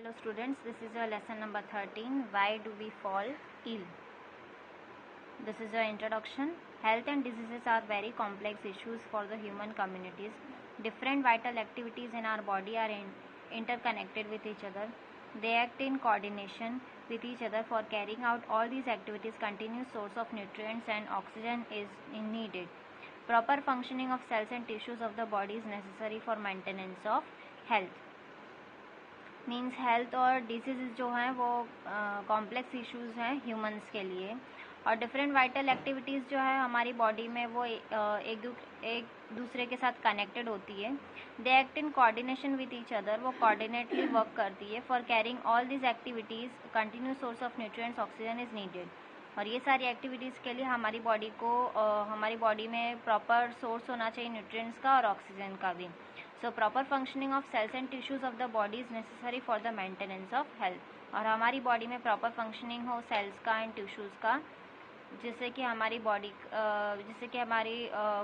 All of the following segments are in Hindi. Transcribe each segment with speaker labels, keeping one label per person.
Speaker 1: Hello students, this is your lesson number 13. Why do we fall ill? This is your introduction. Health and diseases are very complex issues for the human communities. Different vital activities in our body are interconnected with each other. They act in coordination with each other. For carrying out all these activities, continuous source of nutrients and oxygen is needed. Proper functioning of cells and tissues of the body is necessary for maintenance of health. Means health और डिजीज़ जो हैं वो कॉम्प्लेक्स इश्यूज़ हैं ह्यूमंस के लिए, और डिफरेंट वाइटल एक्टिविटीज़ जो है हमारी बॉडी में वो एक दूसरे के साथ कनेक्टेड होती है. They act in coordination with each other, वो कोऑर्डिनेटली वर्क करती है. For carrying all this activities continuous source of nutrients oxygen is needed. और ये सारी एक्टिविटीज़ के लिए हमारी बॉडी में प्रॉपर सोर्स होना चाहिए न्यूट्रिएंट्स का और ऑक्सीजन का भी. So proper functioning of cells and tissues of the body is necessary for the maintenance of health. और हमारी बॉडी में प्रॉपर फंक्शनिंग हो सेल्स का एंड टिश्यूज़ का, जिससे कि हमारी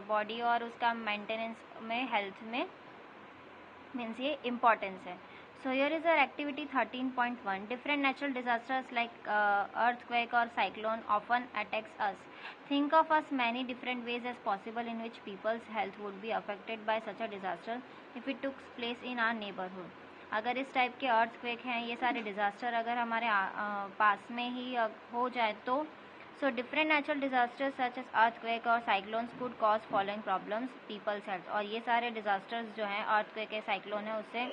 Speaker 1: बॉडी और उसका मेंटेनेंस में हेल्थ में मीन्स ये इम्पॉर्टेंस है. So here is our activity 13.1. Different natural disasters like earthquake or cyclone often attacks us. Think of as many different ways as possible in which people's health would be affected by such a disaster if it took place in our neighborhood. अगर इस टाइप के अर्थक्वेक हैं, ये सारे डिज़ास्टर अगर हमारे पास में ही हो जाए तो so different natural disasters such as earthquake or cyclones could cause following problems people's health. और ये सारे डिज़ास्टर्स जो हैं earthquake है, साइक्लोन है, उससे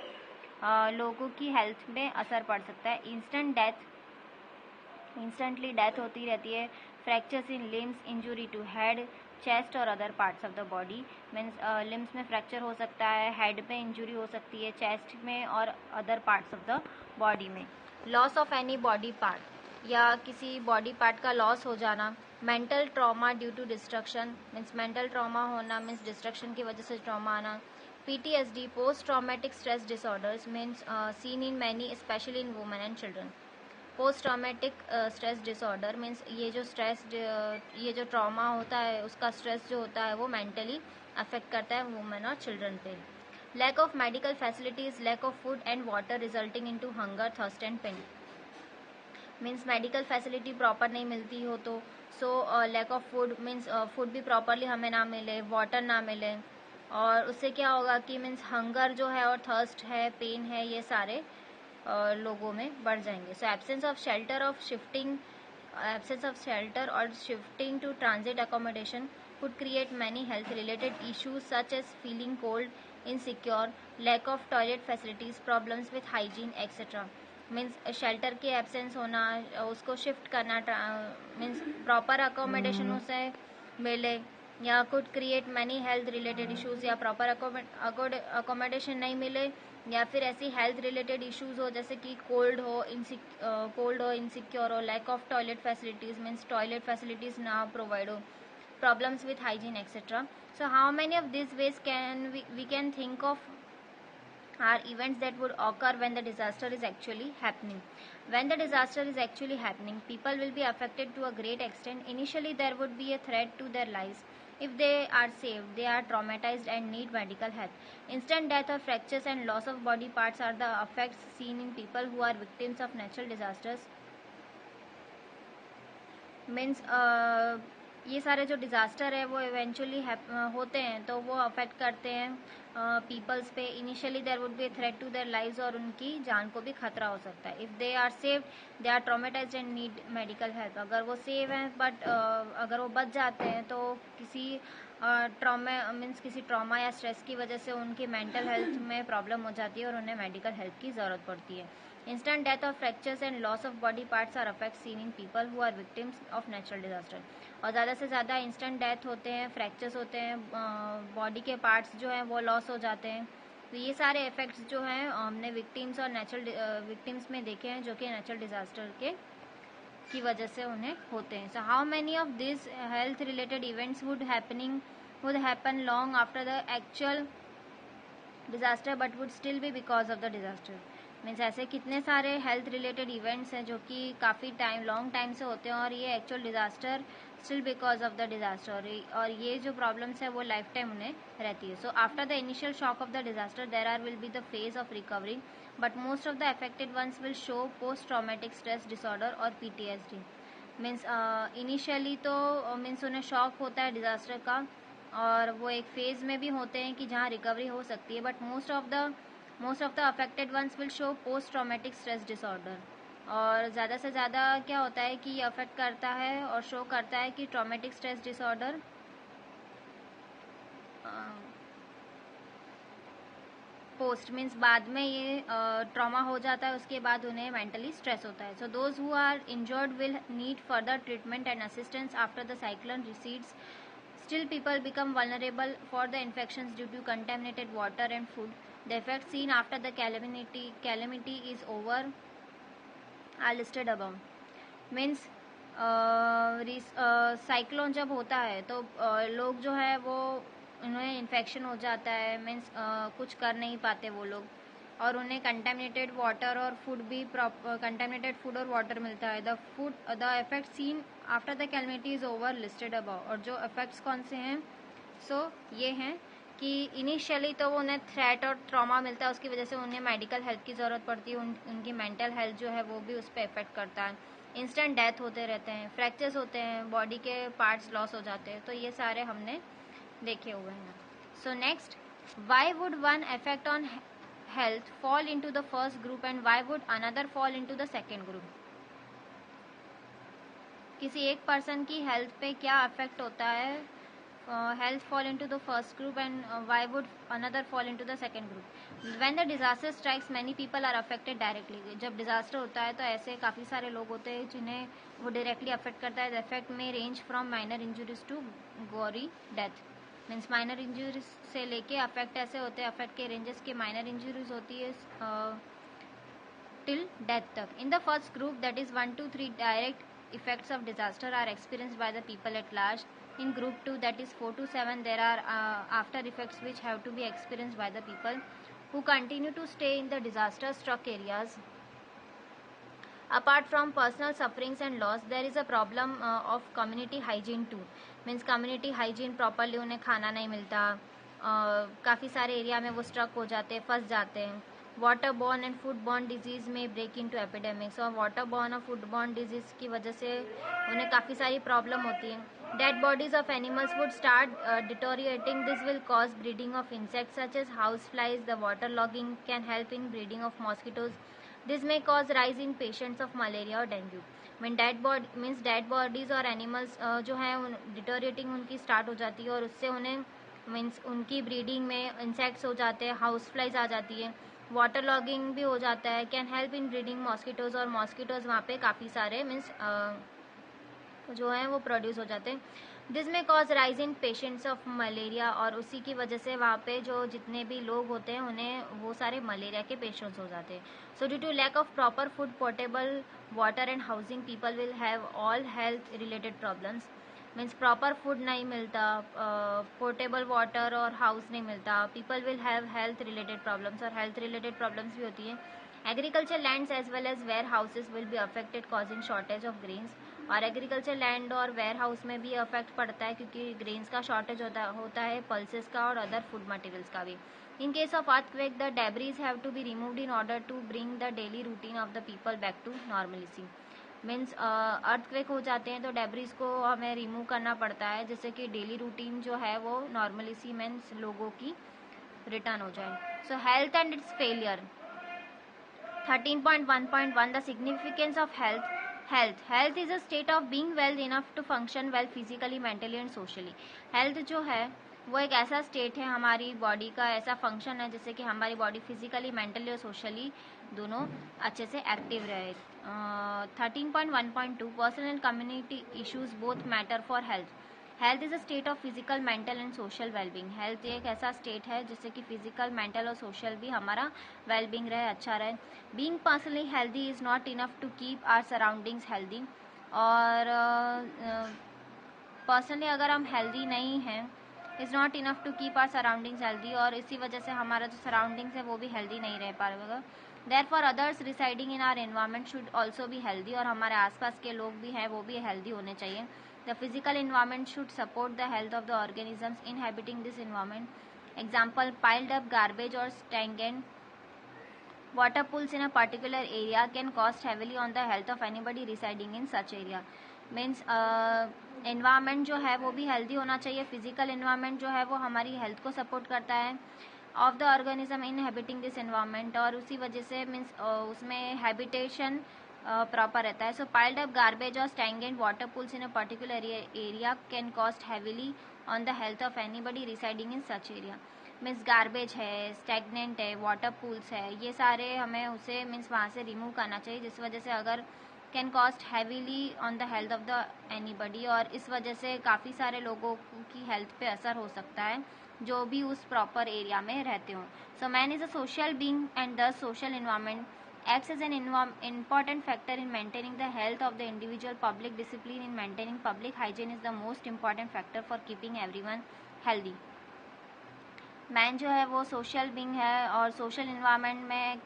Speaker 1: लोगों की हेल्थ में असर पड़ सकता है. इंस्टेंटली डेथ होती रहती है. Fractures in limbs, injury to head, chest और other parts of the body. Means limbs में फ्रैक्चर हो सकता है, हेड में इंजुरी हो सकती है, चेस्ट में और other parts of the body में. Loss of any body part या किसी बॉडी पार्ट का लॉस हो जाना. Mental trauma due to destruction, means mental trauma होना मीन्स डिस्ट्रक्शन की वजह से ट्रॉमा आना. PTSD, post-traumatic stress disorders, means seen in many, especially in women and children. Post-traumatic stress disorder means ये जो ट्रॉमा होता है उसका स्ट्रेस जो होता है वो मेंटली अफेक्ट करता है वुमेन और चिल्ड्रन पे. Lack of medical facilities, lack of food and water resulting into hunger, thirst and pain. Means medical facility proper नहीं मिलती हो तो lack of food means food भी प्रॉपरली हमें ना मिले, वाटर ना मिले, और उससे क्या होगा कि मीन्स हंगर जो है और थर्स्ट है, पेन है, ये सारे लोगों में बढ़ जाएंगे. सो एब्सेंस ऑफ शेल्टर और shifting to transit accommodation could create many health related issues such as feeling cold, insecure, lack of toilet facilities, problems with hygiene, etc. Means shelter की एब्सेंस होना, उसको शिफ्ट करना, मीन्स प्रॉपर अकोमोडेशन उसे मिले, या could create many health related issues, या प्रॉपर अकोमोडेशन नहीं मिले, या फिर ऐसी हेल्थ रिलेटेड इश्यूज हो जैसे कि कोल्ड हो, इनसिक्योर हो, lack of toilet facilities means toilet facilities ना प्रोवाइड हो, problems with hygiene etcetera. So how many of this ways we can think of are events that would occur when the disaster is actually happening. When the disaster is actually happening, people will be affected to a great extent. Initially, there would be a threat to their lives. If they are saved, they are traumatized and need medical help. Instant death or fractures and loss of body parts are the effects seen in people who are victims of natural disasters. Means ये सारे जो डिज़ास्टर है वो इवेंचुअली होते हैं तो वो अफेक्ट करते हैं पीपल्स पे. Initially there would be threat to their lives, और उनकी जान को भी खतरा हो सकता है. If they are saved, they are traumatized and need medical help. अगर वो सेव हैं बट अगर वो बच जाते हैं तो किसी ट्रॉमा या स्ट्रेस की वजह से उनकी मेंटल हेल्थ में प्रॉब्लम हो जाती है और उन्हें मेडिकल हेल्प की ज़रूरत पड़ती है. Instant death of fractures and loss of body parts are affect seen in people who are victims of natural disaster. और ज़्यादा से ज़्यादा इंस्टेंट डेथ होते हैं, फ्रैक्चर्स होते हैं, बॉडी के पार्ट्स जो हैं वो लॉस हो जाते हैं. तो ये सारे इफेक्ट्स जो हैं हमने विक्टिम्स और विक्टिम्स में देखे हैं जो कि नेचुरल डिजास्टर की वजह से उन्हें होते हैं. सो how many of this health related events would happen long after the actual disaster but would still be because of the disaster. Means ऐसे कितने सारे हेल्थ रिलेटेड इवेंट्स हैं जो कि काफ़ी लॉन्ग टाइम से होते हैं और ये actual disaster still because of the disaster, और ये जो प्रॉब्लम्स है वो लाइफ टाइम उन्हें रहती है. So after the initial shock of the disaster there will be the phase of recovery. but most of the affected ones will show post traumatic stress disorder or PTSD. Means initially तो मीन्स उन्हें शॉक होता है डिज़ास्टर का, और वो एक फेज़ में भी होते हैं कि जहाँ रिकवरी हो सकती है, but most of the affected ones will show post traumatic stress disorder. और ज़्यादा से ज़्यादा क्या होता है कि ये अफेक्ट करता है और शो करता है कि traumatic stress disorder post means बाद में ये ट्रॉमा हो जाता है, उसके बाद उन्हें मेंटली स्ट्रेस होता है. So those who are injured will need further treatment and assistance after the cyclone recedes. Still, people become vulnerable for the infections due to contaminated water and food. The effects seen after the calamity is over are listed above. Means cyclone जब होता है तो लोग जो है वो उन्हें इन्फेक्शन हो जाता है. मीन्स कुछ कर नहीं पाते वो लोग, और उन्हें कंटेमिनेटेड वाटर और फूड भी कंटेमिनेटेड फूड और वाटर मिलता है. The effect seen after the calamity is over listed above. और जो इफेक्ट्स कौन से हैं, ये हैं कि इनिशियली तो वो उन्हें थ्रेट और ट्रॉमा मिलता है, उसकी वजह से उन्हें मेडिकल हेल्प की ज़रूरत पड़ती है. उनकी मेंटल हेल्थ जो है वो भी उस पर इफेक्ट करता है. इंस्टेंट डेथ होते रहते हैं, फ्रैक्चर्स होते हैं, बॉडी के पार्ट्स लॉस हो जाते हैं. तो ये सारे हमने देखे हुए हैं. So next, why would one effect on health fall into the first group and why would another fall into the second group. किसी एक पर्सन की हेल्थ पे क्या अफेक्ट होता है, health fall into the first group and why would another fall into the second group. When the disaster strikes many people are affected directly. जब डिजास्टर होता है तो ऐसे काफ़ी सारे लोग होते हैं जिन्हें वो डायरेक्टली अफेक्ट करता है. The effect may range from minor injuries to gory death. Means minor injuries से लेके अफेक्ट ऐसे होते हैं, अफेक्ट के रेंजेस के माइनर इंजुरीज होती है टिल डेथ तक. In the first group, that is 1 to 3, direct effects of disaster are experienced by the people at large. In group 2, that is 4 to 7, there are after effects which have to be experienced by the people who continue to stay in the disaster struck areas. Apart from personal sufferings and loss, there is a problem of community hygiene too. Means community hygiene properly उन्हें खाना नहीं मिलता, काफ़ी सारे एरिया में वो स्ट्रक हो जाते हैं, फंस जाते हैं. Water borne and food borne disease में ब्रेक इनटू एपिडेमिक्स. और वाटर बॉर्न और फूड बॉर्न डिजीज़ की वजह से उन्हें काफ़ी सारी प्रॉब्लम होती है. Dead bodies of animals would start deteriorating. This will cause breeding of insects such as houseflies. The waterlogging can help in breeding of mosquitoes. This may cause rise in patients of malaria or dengue. When dead bodies और animals जो हैं deteriorating उनकी start हो जाती है, और उससे उन्हें मीन्स उनकी ब्रीडिंग में इंसेक्ट्स हो जाते हैं, हाउस फ्लाइज आ जाती है, वाटर लॉगिंग भी हो जाता है. Can help in breeding mosquitoes. और मॉस्किटोज वहाँ पे काफ़ी सारे मीन्स जो हैं वो प्रोड्यूस हो जाते हैं. दिस में cause rise in patients of malaria. और उसी की वजह से वहाँ पे जो जितने भी लोग होते हैं उन्हें वो सारे मलेरिया के पेशेंट्स हो जाते हैं. So due to lack of proper food, portable water and housing, people will have all health related problems. Means proper food नहीं मिलता, पोर्टेबल वाटर और हाउस नहीं मिलता, people will have health related problems. और हेल्थ रिलेटेड प्रॉब्लम्स भी होती हैं. Agriculture lands as well as warehouses will be affected causing shortage of grains. और एग्रीकल्चर लैंड और वेयर हाउस में भी अफेक्ट पड़ता है क्योंकि ग्रेन्स का शॉर्टेज होता है, पल्सेस का और अदर फूड मटेरियल्स का भी. In case of earthquake, the debris have to be removed in order to bring the daily routine of the people back to normalcy. Means earthquake हो जाते हैं तो डेब्रीज को हमें रिमूव करना पड़ता है जिससे कि डेली रूटीन जो है वो नॉर्मलिसी मीन्स लोगों की रिटर्न हो जाए. So health and its failure. 13.1.1 the significance of health is a state of being well enough to function well physically, mentally and socially. Health जो है वो एक ऐसा स्टेट है हमारी बॉडी का, ऐसा फंक्शन है जिससे कि हमारी बॉडी फिजिकली, मेंटली और सोशली दोनों अच्छे से एक्टिव रहे. 13.1.2 personal and community issues both matter for health. Health is a state of physical, mental and social wellbeing. Health एक ऐसा स्टेट है जिससे कि फिजिकल, मेंटल और सोशल भी हमारा वेलबींग रहे, अच्छा रहे. Being personally healthy is not enough to keep our surroundings healthy. और पर्सनली अगर हम हेल्दी नहीं हैं, is not enough to keep our surroundings healthy, और इसी वजह से हमारा जो सराउंडिंग्स है वो भी हेल्दी नहीं रह पाएगा. Therefore others residing in our environment should also be healthy. और हमारे आसपास के लोग भी हैं वो भी हेल्दी होने चाहिए. The physical environment should support the health of the organisms inhabiting this environment. Example, piled up garbage और stagnant water pools in a particular area can cost heavily on the health of anybody residing in such area. Means environment जो है वो भी हेल्दी होना चाहिए. फिजिकल एनवायरनमेंट जो है वो हमारी हेल्थ को सपोर्ट करता है of the organism inhabiting this environment, और उसी वजह से मीन्स उसमें हैबिटेशन प्रॉपर रहता है. सो पाइल्ड अप गार्बेज और stagnant water pools in a particular area can cost heavily on the health of anybody residing in such area. Means garbage है, स्टैग्नेंट है, वाटर पूल्स है, ये सारे हमें उसे मीन्स वहाँ से रिमूव करना चाहिए, जिस वजह से अगर can cost heavily on the health of the anybody, और इस वजह से काफ़ी सारे लोगों की हेल्थ पे असर हो सकता है जो भी उस प्रॉपर एरिया में रहते हों. So man is a social being and the social environment acts as an important factor in maintaining the health of the individual. Public discipline in maintaining public hygiene is the most important factor for keeping everyone healthy. Man जो है वो सोशल बीइंग है और सोशल इन्वायरमेंट में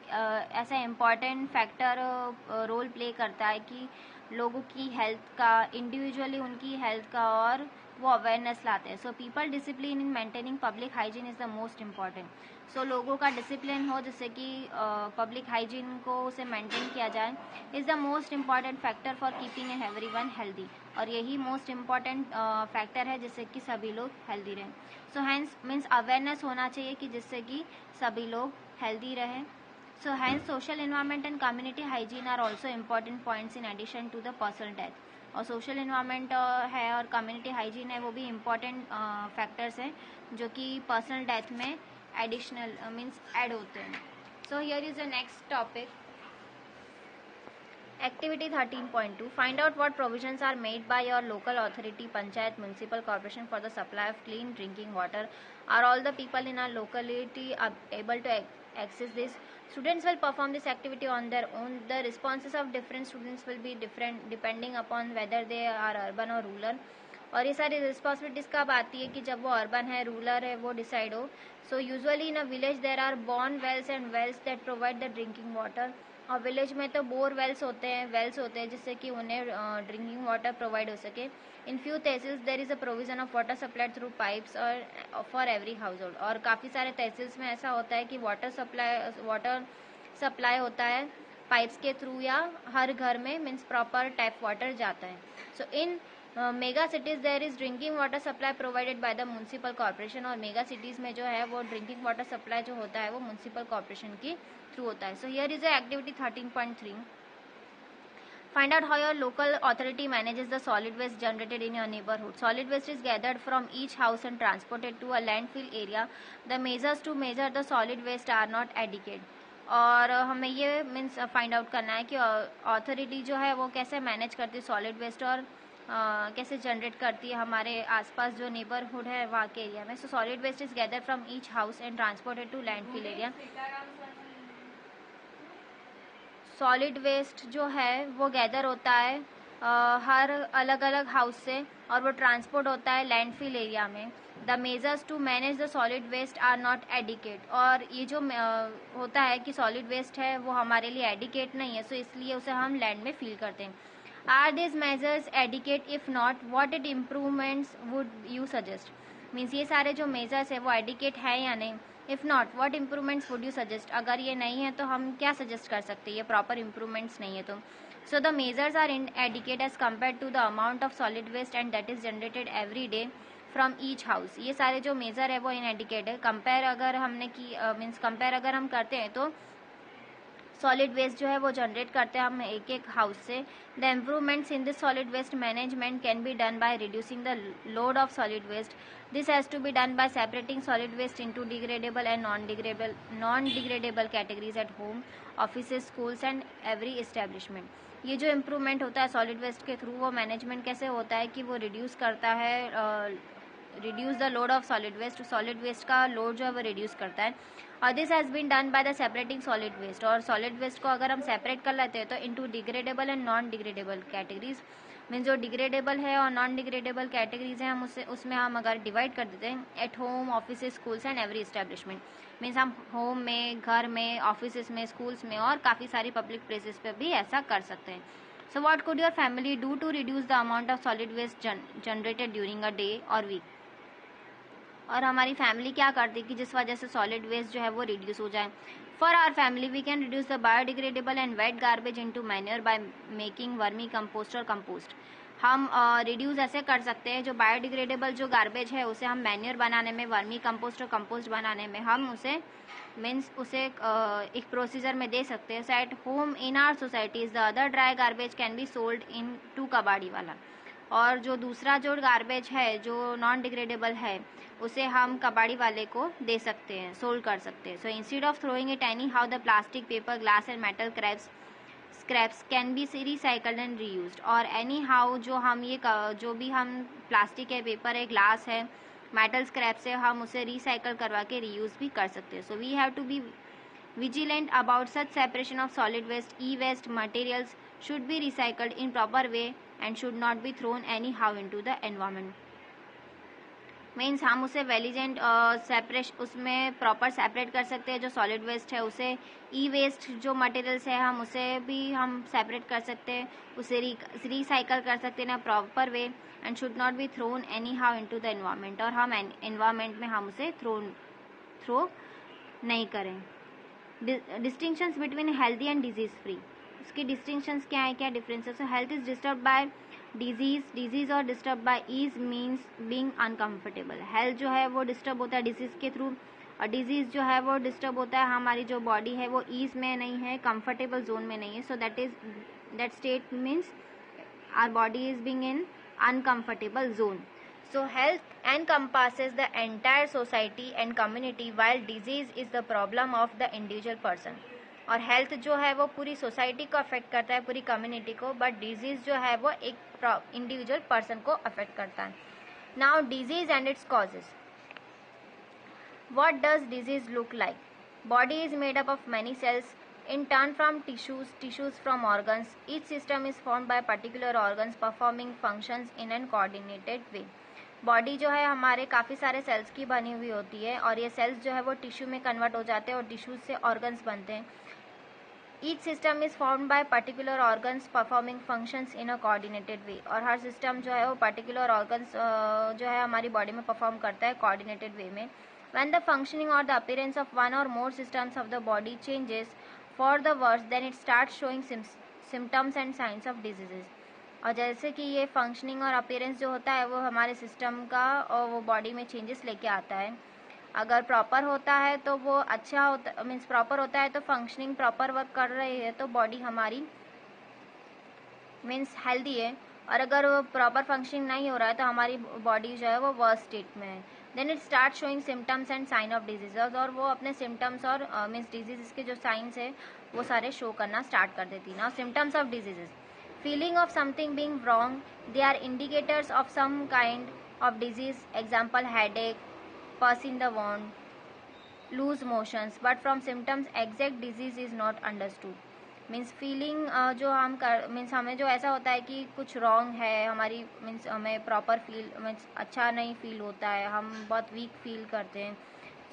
Speaker 1: ऐसा इम्पॉर्टेंट फैक्टर रोल प्ले करता है कि लोगों की हेल्थ का, इंडिविजुअली उनकी हेल्थ का, और वो अवेयरनेस लाते हैं. So people discipline in maintaining public hygiene is the most important. So लोगों का डिसिप्लिन हो जिससे कि पब्लिक हाइजीन को उसे मेंटेन किया जाए is the most important factor for keeping everyone healthy, और यही मोस्ट इम्पॉर्टेंट फैक्टर है जिससे कि सभी लोग हेल्दी रहें. सो हैंस मीन्स अवेयरनेस होना चाहिए कि जिससे कि सभी लोग हेल्दी रहें. So hence social environment and community hygiene are also important points in addition to the personal death. और सोशल एनवायरनमेंट है और कम्युनिटी हाइजीन है, वो भी इम्पॉर्टेंट फैक्टर्स हैं जो कि पर्सनल डेथ में एडिशनल मीन्स ऐड होते हैं. So here is the next topic. Activity 13.2. Find out what provisions are made by your local authority, panchayat, municipal corporation for the supply of clean drinking water. Are all the people in our locality able to access this? Students will perform this activity on their own. The responses of different students will be different depending upon whether they are urban or rural. और ये सारी रिस्पॉन्सिबिलिटीज कब आती है कि जब वो अर्बन है, रूरल है, वो डिसाइड हो. So usually in a village there are bore wells and wells that provide the drinking water. और विलेज में तो बोर वेल्स होते हैं जिससे कि उन्हें ड्रिंकिंग वाटर प्रोवाइड हो सके. In few tehsils there is a provision of water supplied through pipes और फॉर एवरी हाउस होल्ड. और काफ़ी सारे तहसील्स में ऐसा होता है कि वाटर सप्लाई होता है पाइप्स के थ्रू या हर घर में मीन्स प्रॉपर टैप वाटर जाता है. So in mega cities there is drinking water supply provided by the municipal corporation. और मेगा सिटीज़ में जो है वो ड्रिंकिंग वाटर सप्लाई जो होता है वो म्यूनसिपल कॉर्पोरेशन की थ्रू होता है. So here is activity 13.3. Find out how your local authority manages the solid waste generated in your neighborhood. Solid waste is gathered from each house and transported to a landfill area. The measures to measure the solid waste are not adequate. और हमें ये मीन्स फाइंड आउट करना है कि अथॉरिटी जो है वो कैसे मैनेज करती है सॉलिड वेस्ट और कैसे जनरेट करती है हमारे आसपास जो नेबरहुड है वहाँ के एरिया में. So solid waste is gather from each house and transported to landfill area. Solid waste जो है वो गैदर होता है हर अलग अलग हाउस से और वो ट्रांसपोर्ट होता है लैंडफिल एरिया में. The measures to manage the solid waste are not adequate. और ये जो होता है कि सॉलिड वेस्ट है वो हमारे लिए एडिकेट नहीं है, सो इसलिए उसे हम लैंड में फील करते हैं. Are this measures adequate? If not, what it improvements would you suggest? Means ये सारे जो मेजर्स है वो एडिकेट है या नहीं. If not, what improvements would you suggest? अगर ये नहीं है तो हम क्या सजेस्ट कर सकते हैं, ये प्रॉपर इम्प्रूवमेंट्स नहीं है तो. So the measures are inadequate as compared to the amount of solid waste and that is generated every day from each house. ये सारे जो मेजर है वो inadequate है. कंपेयर अगर हमने की मीन्स कंपेयर अगर हम करते हैं तो सॉलिड वेस्ट जो है वो जनरेट करते हैं हम एक एक हाउस से. The improvements in this solid waste management can be done by reducing the load of solid waste. This has to be done by separating solid waste into degradable and non-degradable categories at home, offices, schools and every establishment. ये जो इम्प्रूवमेंट होता है सॉलिड वेस्ट के थ्रू वो मैनेजमेंट कैसे होता है कि वो रिड्यूस करता है reduce the load of solid waste. Solid waste का लोड जो है वो रिड्यूस करता है. और this has been done by the separating solid waste. और सॉलिड वेस्ट को अगर हम सेपरेट कर लेते हैं तो into degradable and non degradable categories. Means जो डिग्रेडेबल है और नॉन डिग्रेडेबल कैटेगरीज हैं हम उसमें हम अगर डिवाइड कर देते हैं at home, office, schools and every establishment. Means हम होम में, घर में, ऑफिस में, स्कूल्स में और काफ़ी सारी पब्लिक प्लेसेस पे भी ऐसा कर सकते हैं. So what could your family do to reduce the amount of solid waste generated during a day और वीक? और हमारी फैमिली क्या करती कि जिस वजह से सॉलिड वेस्ट जो है वो रिड्यूस हो जाए. For our family we can reduce the biodegradable and wet garbage into manure by making vermi compost और कंपोस्ट. हम रिड्यूस ऐसे कर सकते हैं, जो बायोडिग्रेडेबल जो गार्बेज है उसे हम मैन्योर बनाने में, वर्मी कंपोस्ट और कंपोस्ट बनाने में हम उसे मीन्स उसे एक प्रोसीजर में दे सकते हैं. So at home in our societies the other dry garbage can be sold in to kabadi wala. और जो दूसरा जो गार्बेज है जो नॉन डिग्रेडेबल है उसे हम कबाड़ी वाले को दे सकते हैं, सोल्ड कर सकते हैं. So instead of throwing it any how the plastic, paper, glass and metal scraps can be recycled and reused. और एनी हाउ जो हम ये जो भी हम प्लास्टिक है, पेपर है, ग्लास है, मेटल स्क्रैप से हम उसे रिसाइकल करवा के रीयूज भी कर सकते हैं. So we have to be vigilant about such separation of solid waste. E-waste materials should be recycled in proper way and should not be thrown anyhow into the environment. Means हम उसे वेलिजेंट सेपरेशन उसमें प्रॉपर सेपरेट कर सकते हैं. जो सॉलिड वेस्ट है उसे ई वेस्ट जो मटेरियल्स है हम उसे भी हम सेपरेट कर सकते हैं, उसे रिसाइकल कर सकते हैं ना proper way and should not be thrown anyhow into the environment. और हम एनवायरमेंट में हम उसे थ्रो नहीं करें. Distinctions between healthy and disease free. उसकी डिस्टिंक्शंस क्या है, क्या differences. Health is disturb by disease और disturb by ease means being uncomfortable. Health जो है वो डिस्टर्ब होता है डिजीज के थ्रू, और डिजीज जो है वो डिस्टर्ब होता है हमारी जो बॉडी है वो ईज में नहीं है, कंफर्टेबल जोन में नहीं है. So that state means our body is being in uncomfortable zone. So health encompasses the entire society and community while disease is the problem of the individual person. और हेल्थ जो है वो पूरी सोसाइटी को अफेक्ट करता है, पूरी कम्युनिटी को, बट डिजीज जो है वो एक इंडिविजुअल पर्सन को अफेक्ट करता है. Now disease and its causes. What does disease look like? Body is made up of many cells in turn from tissues from organs. Each system is formed by particular organs performing functions in an coordinated way. Body जो है हमारे काफ़ी सारे सेल्स की बनी हुई होती है और ये सेल्स जो है वो टिश्यू में कन्वर्ट हो जाते हैं और टिश्यूज से ऑर्गन्स बनते हैं. Each system is formed by particular organs performing functions in a coordinated way. और हर सिस्टम जो है वो पर्टिकुलर ऑर्गन्स जो है हमारी बॉडी में परफॉर्म करता है कोऑर्डिनेटेड वे में. When the functioning or the appearance of one or more systems of the body changes for the worse then it start showing symptoms and signs of diseases. और जैसे कि ये फंक्शनिंग और अपीयरेंस जो होता है वो हमारे सिस्टम का और वो बॉडी में चेंजेस लेके आता है. अगर प्रॉपर होता है तो वो अच्छा होता मीन्स प्रॉपर होता है तो फंक्शनिंग प्रॉपर वर्क कर रही है तो बॉडी हमारी मीन्स हेल्दी है. और अगर वो प्रॉपर फंक्शनिंग नहीं हो रहा है तो हमारी बॉडी जो है वो वर्स्ट स्टेट में है. Then it start showing symptoms and sign of diseases. और वो अपने सिम्टम्स और मीन्स डिजीज के जो साइंस है वो सारे शो करना स्टार्ट कर देती है. Now symptoms of diseases. Feeling of something being wrong. They are indicators of some kind of disease. Example, headache, pus in the wound, lose motions. But from symptoms, exact disease is not understood. Means feeling जो हम कर मीन्स हमें जो ऐसा होता है कि कुछ रॉन्ग है हमारी मीन्स हमें प्रॉपर फील मीन्स अच्छा नहीं फील होता है, हम बहुत वीक फील करते हैं.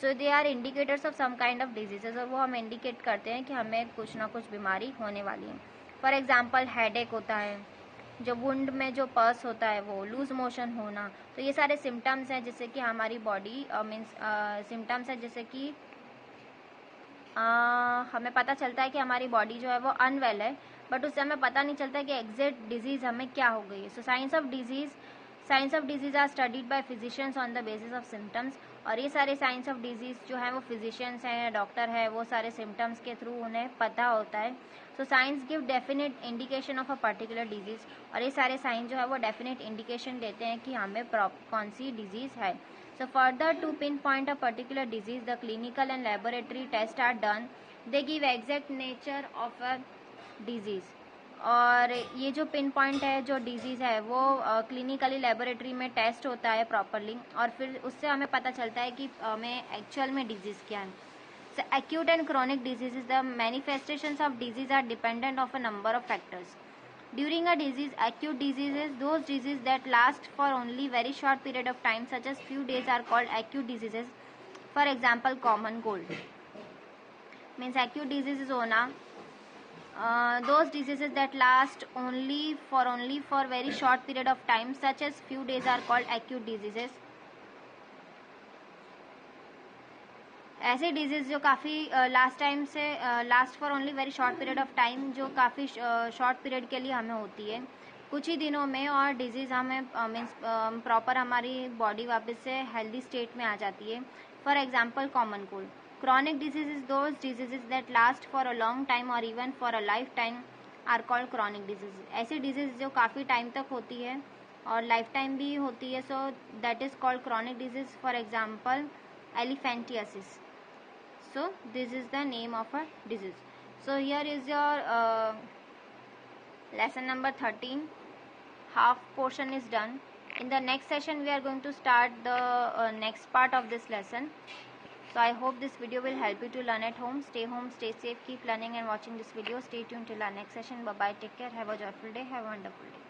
Speaker 1: So they are indicators of some kind of diseases. और वो हम इंडिकेट करते हैं कि हमें कुछ ना कुछ बीमारी होने वाली है. फॉर एग्जाम्पल हेडेक होता है, जो वुंड में जो पस होता है वो, लूज मोशन होना. तो ये सारे सिम्टम्स हैं जिससे कि हमारी बॉडी मीन्स सिम्टम्स है जिससे कि हमें पता चलता है कि हमारी बॉडी जो है वो अनवेल है, बट उससे हमें पता नहीं चलता कि एग्जैक्ट डिजीज हमें क्या हो गई है. So science of disease are studied by physicians on the basis of symptoms. और ये सारे साइंस ऑफ डिजीज जो है वो फिजिशियंस हैं, डॉक्टर है, वो सारे सिम्टम्स के थ्रू उन्हें पता होता है. So science give definite indication of a particular disease. और ये सारे साइंस जो है वो डेफिनेट इंडिकेशन देते हैं कि हमें कौन सी डिजीज है. So further to pinpoint a particular disease, the clinical and laboratory tests are done. They give exact nature of a disease. और ये जो पिन पॉइंट है जो डिजीज़ है वो क्लिनिकली लेबोरेटरी में टेस्ट होता है प्रॉपरली और फिर उससे हमें पता चलता है कि हमें एक्चुअल में डिजीज़ क्या है. So acute and chronic diseases, the manifestations of disease are dependent of a number of factors. During a disease, acute diseases, those diseases that last for only very short period of time, such as few days, are called acute diseases. For example, common cold. Means acute diseases होना. Those diseases that last only for very short period of time, such as few days, are called acute diseases. ऐसे डिजीज़ जो काफ़ी लास्ट टाइम से last for only very short period of time, जो काफ़ी शॉर्ट पीरियड के लिए हमें होती है कुछ ही दिनों में, और डिजीज़ हमें मीन्स प्रॉपर हमारी बॉडी वापस से हेल्दी स्टेट में आ जाती है. For example common cold. Chronic diseases, those diseases that last for a long time or even for a lifetime are called chronic diseases. ऐसी disease जो काफ़ी टाइम तक होती है और लाइफ टाइम भी होती है, so that is called chronic disease. For example, elephantiasis. So this is the name of a disease. So here is your lesson number 13. Half portion is done. In the next session we are going to start the next part of this lesson. So I hope this video will help you to learn at home. Stay home, stay safe, keep learning and watching this video. Stay tuned till our next session. Bye bye, take care, have a joyful day, have a wonderful day.